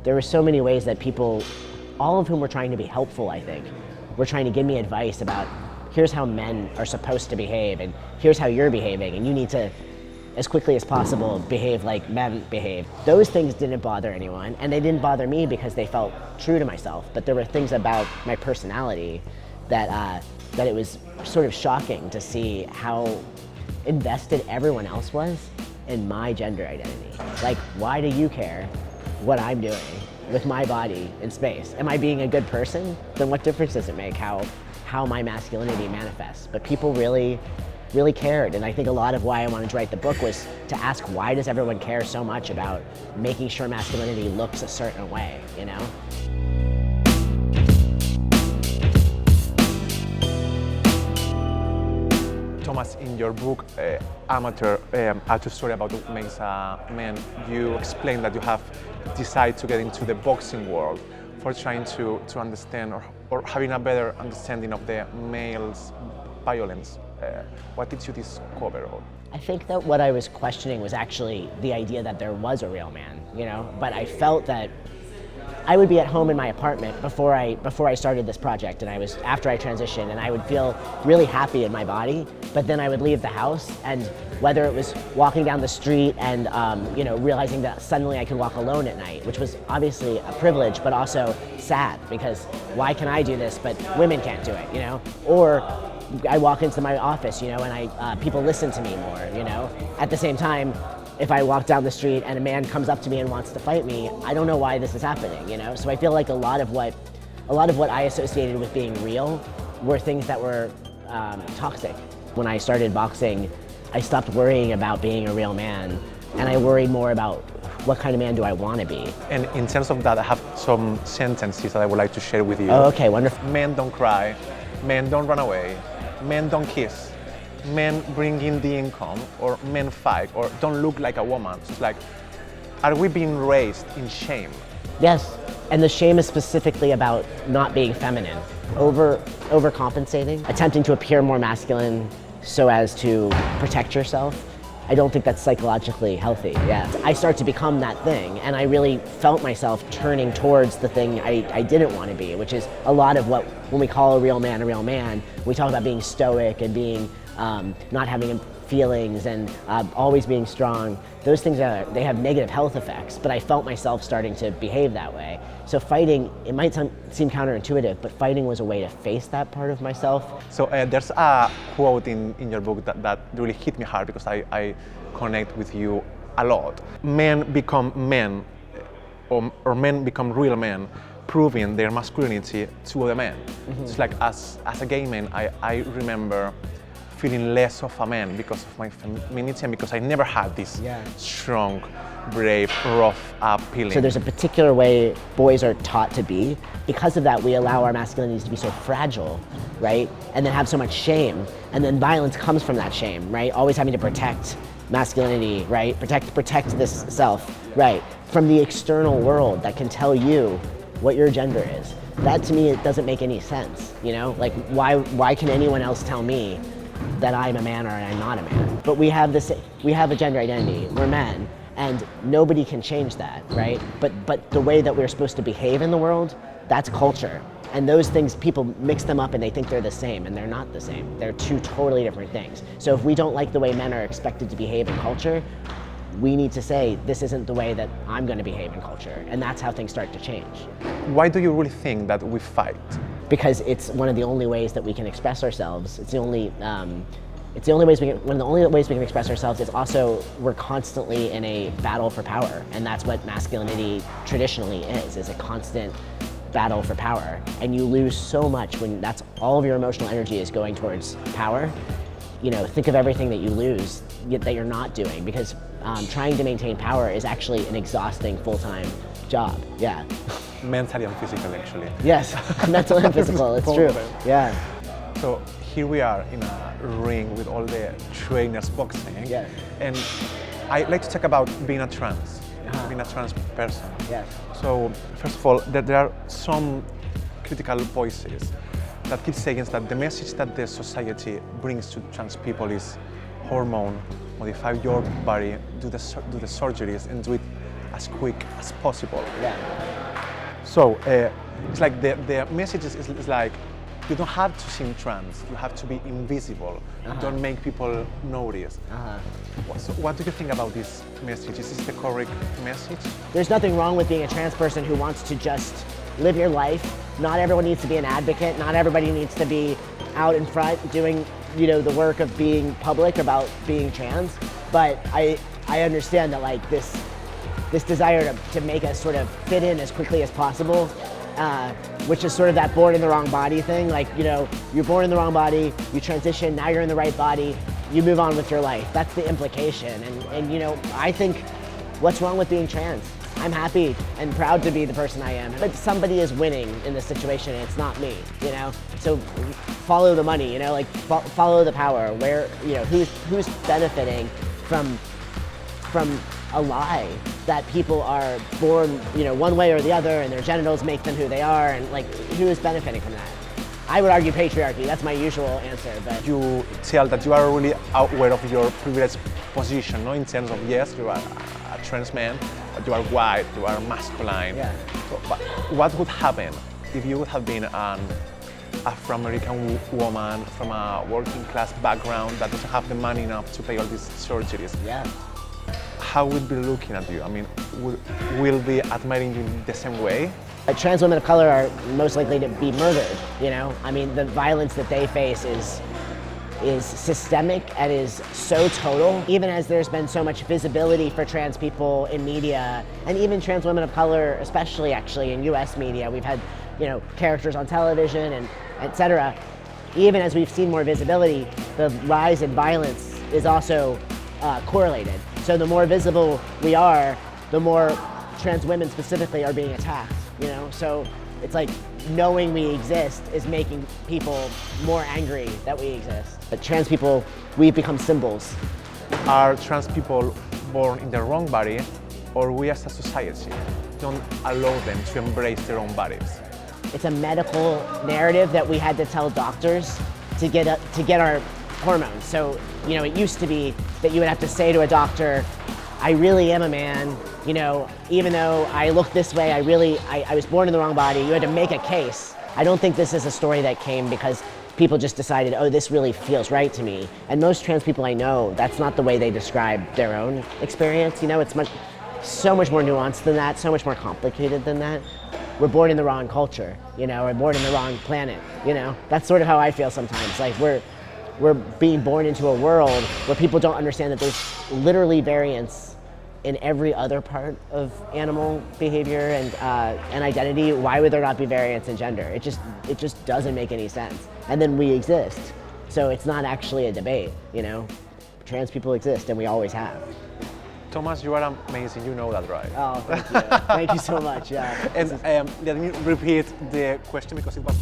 there were so many ways that people, all of whom were trying to be helpful, I think, were trying to give me advice about here's how men are supposed to behave and here's how you're behaving and you need to, as quickly as possible, behave like men behave. Those things didn't bother anyone, and they didn't bother me because they felt true to myself, but there were things about my personality that it was sort of shocking to see how invested everyone else was in my gender identity. Like, why do you care what I'm doing with my body in space? Am I being a good person? Then what difference does it make how my masculinity manifests? But people really cared, and I think a lot of why I wanted to write the book was to ask, why does everyone care so much about making sure masculinity looks a certain way, you know? Thomas, in your book, Amateur, a true story about what makes a man, you explain that you have decided to get into the boxing world for trying to understand or having a better understanding of the male's violence. What did you discover? I think that what I was questioning was actually the idea that there was a real man, you know? But I felt that I would be at home in my apartment before I started this project, and after I transitioned, and I would feel really happy in my body, but then I would leave the house, and whether it was walking down the street and you know, realizing that suddenly I could walk alone at night, which was obviously a privilege, but also sad, because why can I do this, but women can't do it, you know? Or I walk into my office, you know, and people listen to me more, you know? At the same time, if I walk down the street and a man comes up to me and wants to fight me, I don't know why this is happening, you know? So I feel like a lot of what I associated with being real were things that were toxic. When I started boxing, I stopped worrying about being a real man, and I worried more about what kind of man do I want to be. And in terms of that, I have some sentences that I would like to share with you. Oh, okay, wonderful. Men don't cry, men don't run away, men don't kiss, men bring in the income, or men fight, or don't look like a woman. So it's like, are we being raised in shame? Yes, and the shame is specifically about not being feminine, overcompensating, attempting to appear more masculine so as to protect yourself. I don't think that's psychologically healthy, yeah. I start to become that thing, and I really felt myself turning towards the thing I didn't want to be, which is a lot of what, when we call a real man, we talk about being stoic and being, not having feelings and always being strong. Those things, they have negative health effects, but I felt myself starting to behave that way. So fighting, it might seem counterintuitive, but fighting was a way to face that part of myself. So there's a quote in your book that really hit me hard, because I connect with you a lot. Men become men, or men become real men, proving their masculinity to other men. Mm-hmm. It's like, as a gay man, I remember feeling less of a man because of my femininity and because I never had this strong, brave, rough appealing. So there's a particular way boys are taught to be. Because of that, we allow our masculinities to be so fragile, right? And then have so much shame. And then violence comes from that shame, right? Always having to protect masculinity, right? Protect this self, right? From the external world that can tell you what your gender is. That, to me, it doesn't make any sense, you know? Like, why can anyone else tell me that I'm a man or I'm not a man? But we have a gender identity, we're men, and nobody can change that, right? But the way that we're supposed to behave in the world, that's culture. And those things, people mix them up and they think they're the same, and they're not the same. They're two totally different things. So if we don't like the way men are expected to behave in culture, we need to say, this isn't the way that I'm going to behave in culture. And that's how things start to change. Why do you really think that we fight? Because it's one of the only ways that we can express ourselves. It's the only ways we can express ourselves. It's also, we're constantly in a battle for power, and that's what masculinity traditionally is a constant battle for power. And you lose so much when that's all of your emotional energy is going towards power. You know, think of everything that you lose that you're not doing, because trying to maintain power is actually an exhausting full-time job. Yeah. Mentally and physically, actually. Yes, mental and physical, it's true. Yeah. So here we are in a ring with all the trainers boxing. Yeah. And I like to talk about being a trans person. Yes. So first of all, there are some critical voices that keep saying that the message that the society brings to trans people is hormone, modify your body, do the surgeries and do it as quick as possible. Yeah. So it's like the message is like, you don't have to seem trans, you have to be invisible. Don't make people notice. So what do you think about this message? Is this the correct message? There's nothing wrong with being a trans person who wants to just live your life. Not everyone needs to be an advocate. Not everybody needs to be out in front doing, the work of being public about being trans. But I understand that like this desire to make us sort of fit in as quickly as possible, which is sort of that born in the wrong body thing. Like, you're born in the wrong body, you transition, now you're in the right body, you move on with your life. That's the implication. And I think, what's wrong with being trans? I'm happy and proud to be the person I am. But somebody is winning in this situation, and it's not me, So follow the money, follow the power. Where, who's benefiting from a lie that people are born, one way or the other, and their genitals make them who they are, and like, who is benefiting from that? I would argue patriarchy. That's my usual answer, but You tell that you are really aware of your privileged position, no? In terms of, yes, you are a trans man, but you are white, you are masculine. Yeah. So, but what would happen if you would have been an Afro-American woman from a working class background that doesn't have the money enough to pay all these surgeries? yeah. How would be looking at you? I mean, will be admiring you in the same way? Trans women of color are most likely to be murdered, I mean, the violence that they face is systemic and is so total. Even as there's been so much visibility for trans people in media, and even trans women of color, especially actually in US media, we've had, characters on television and et cetera. Even as we've seen more visibility, the rise in violence is also correlated. So the more visible we are, the more trans women specifically are being attacked, So it's like knowing we exist is making people more angry that we exist. But trans people, we've become symbols. Are trans people born in the wrong body, or we as a society don't allow them to embrace their own bodies? It's a medical narrative that we had to tell doctors to get our hormones. So, it used to be that you would have to say to a doctor, I really am a man, even though I look this way, I was born in the wrong body. You had to make a case. I don't think this is a story that came because people just decided, oh, this really feels right to me. And most trans people I know, that's not the way they describe their own experience. It's so much more nuanced than that, so much more complicated than that. We're born in the wrong culture, we're born in the wrong planet, That's sort of how I feel sometimes. Like we're being born into a world where people don't understand that there's literally variance in every other part of animal behavior and identity. Why would there not be variance in gender? It just doesn't make any sense. And then we exist. So it's not actually a debate, Trans people exist and we always have. Thomas, you are amazing, you know that, right? Oh, thank you. Thank you so much. Yeah. And let me repeat the question because it was